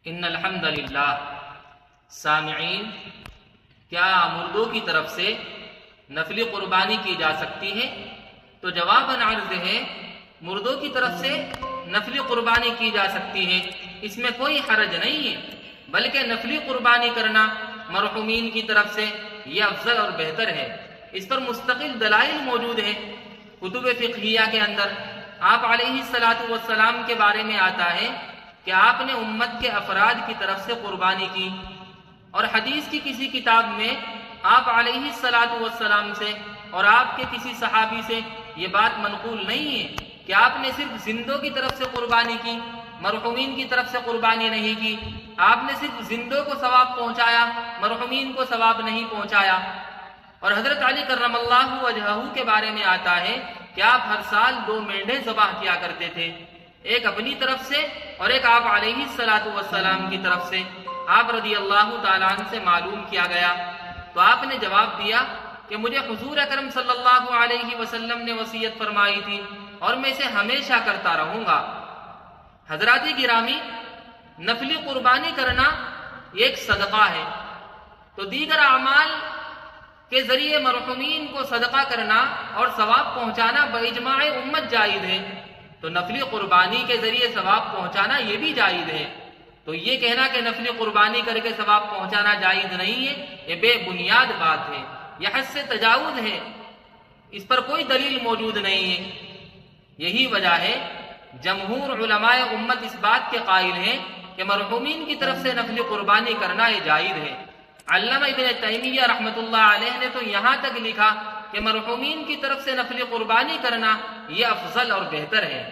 ان الحمد للہ۔ سامعین، کیا مردوں کی طرف سے نفلی قربانی کی جا سکتی ہے؟ تو جواباً عرض ہے، مردوں کی طرف سے نفلی قربانی کی جا سکتی ہے، اس میں کوئی حرج نہیں ہے، بلکہ نفلی قربانی کرنا مرحومین کی طرف سے یہ افضل اور بہتر ہے۔ اس پر مستقل دلائل موجود ہیں کتب فقہیہ کے اندر۔ آپ علیہ السلام کے بارے میں آتا ہے کہ آپ نے امت کے افراد کی طرف سے قربانی کی، اور حدیث کی کسی کتاب میں آپ علیہ السلام سے اور آپ کے کسی صحابی سے یہ بات منقول نہیں ہے کہ آپ نے صرف زندوں کی طرف سے قربانی کی، مرحومین کی طرف سے قربانی نہیں کی۔ آپ نے صرف زندوں کو ثواب پہنچایا، مرحومین کو ثواب نہیں پہنچایا۔ اور حضرت علی کرم اللہ وجہہ کے بارے میں آتا ہے کہ آپ ہر سال 2 مینڈھے ذبح کیا کرتے تھے، ایک اپنی طرف سے اور ایک آپ علیہ السلام کی طرف سے۔ آپ رضی اللہ تعالیٰ عنہ سے معلوم کیا گیا تو آپ نے جواب دیا کہ مجھے حضور اکرم صلی اللہ علیہ وسلم نے وصیت فرمائی تھی اور میں اسے ہمیشہ کرتا رہوں گا۔ حضرات گرامی، نفلی قربانی کرنا ایک صدقہ ہے، تو دیگر اعمال کے ذریعے مرحومین کو صدقہ کرنا اور ثواب پہنچانا باجماع امت جائز ہے، تو نفلی قربانی کے ذریعے ثواب پہنچانا یہ بھی جائز ہے۔ تو یہ کہنا کہ نفلی قربانی کر کے ثواب پہنچانا جائز نہیں ہے، یہ بے بنیاد بات ہے، یہ حد سے تجاوز ہے، اس پر کوئی دلیل موجود نہیں ہے۔ یہی وجہ ہے جمہور علماء امت اس بات کے قائل ہیں کہ مرحومین کی طرف سے نفلی قربانی کرنا یہ جائز ہے۔ علامہ ابن تیمیہ رحمۃ اللہ علیہ نے تو یہاں تک لکھا کہ مرحومین کی طرف سے نفلی قربانی کرنا یہ افضل اور بہتر ہے۔